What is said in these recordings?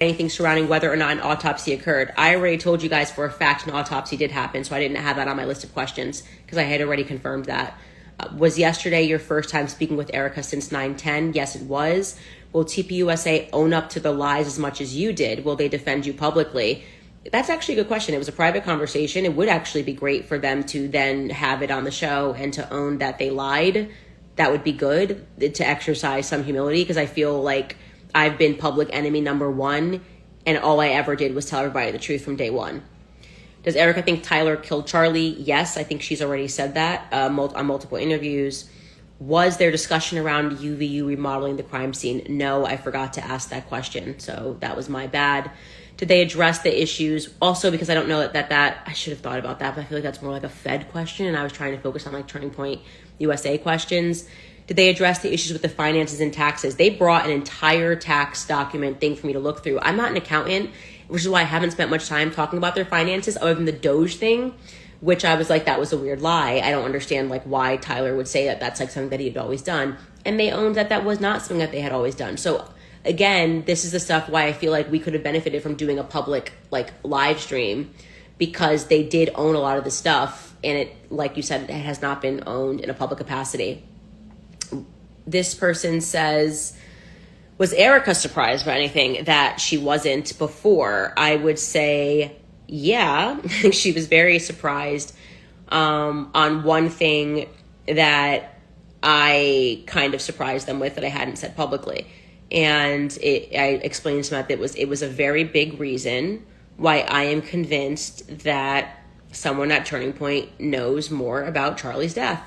anything surrounding whether or not an autopsy occurred. I already told you guys for a fact an autopsy did happen, so I didn't have that on my list of questions because I had already confirmed that. Was yesterday your first time speaking with Erica since 9/10? Yes, it was. Will TPUSA own up to the lies as much as you did? Will they defend you publicly? That's actually a good question. It was a private conversation. It would actually be great for them to then have it on the show and to own that they lied. That would be good, to exercise some humility, because I feel like I've been public enemy number one, and all I ever did was tell everybody the truth from day one. Does Erica think Tyler killed Charlie? Yes, I think she's already said that on multiple interviews. Was there discussion around UVU remodeling the crime scene? No, I forgot to ask that question, so that was my bad. Did they address the issues? Also, because I don't know that I should have thought about that, but I feel like that's more like a Fed question, and I was trying to focus on like Turning Point USA questions. Did they address the issues with the finances and taxes? They brought an entire tax document thing for me to look through. I'm not an accountant, which is why I haven't spent much time talking about their finances other than the Doge thing, which I was like, that was a weird lie. I don't understand like why Tyler would say that that's like something that he had always done. And they owned that that was not something that they had always done. So again, this is the stuff why I feel like we could have benefited from doing a public like live stream, because they did own a lot of the stuff. And it, like you said, it has not been owned in a public capacity. This person says, was Erica surprised by anything that she wasn't before? I would say, yeah, she was very surprised on one thing that I kind of surprised them with that I hadn't said publicly. And I explained to them that it was a very big reason why I am convinced that someone at Turning Point knows more about Charlie's death.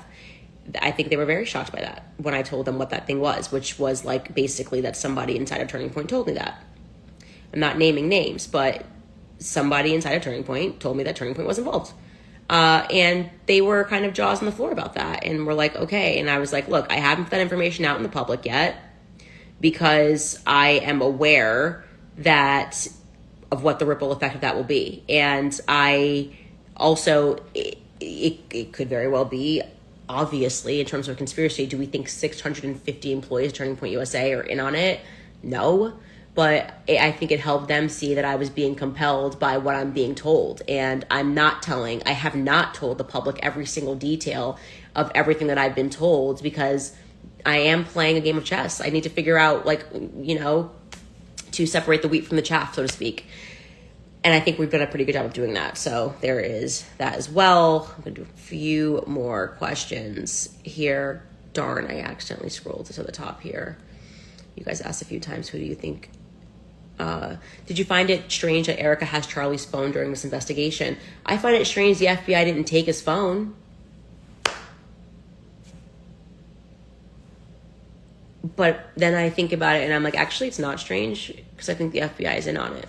I think they were very shocked by that when I told them what that thing was, which was like basically that somebody inside of Turning Point told me that. I'm not naming names, but somebody inside of Turning Point told me that Turning Point was involved. And they were kind of jaws on the floor about that. And were like, okay. And I was like, look, I haven't put that information out in the public yet because I am aware of what the ripple effect of that will be. And I also, it could very well be, obviously, in terms of a conspiracy, do we think 650 employees of Turning Point USA are in on it? No. But I think it helped them see that I was being compelled by what I'm being told. And I have not told the public every single detail of everything that I've been told, because I am playing a game of chess. I need to figure out, to separate the wheat from the chaff, so to speak. And I think we've done a pretty good job of doing that. So there is that as well. I'm going to do a few more questions here. Darn, I accidentally scrolled to the top here. You guys asked a few times, who do you think? Did you find it strange that Erica has Charlie's phone during this investigation? I find it strange the FBI didn't take his phone. But then I think about it and I'm like, actually, it's not strange, because I think the FBI is in on it.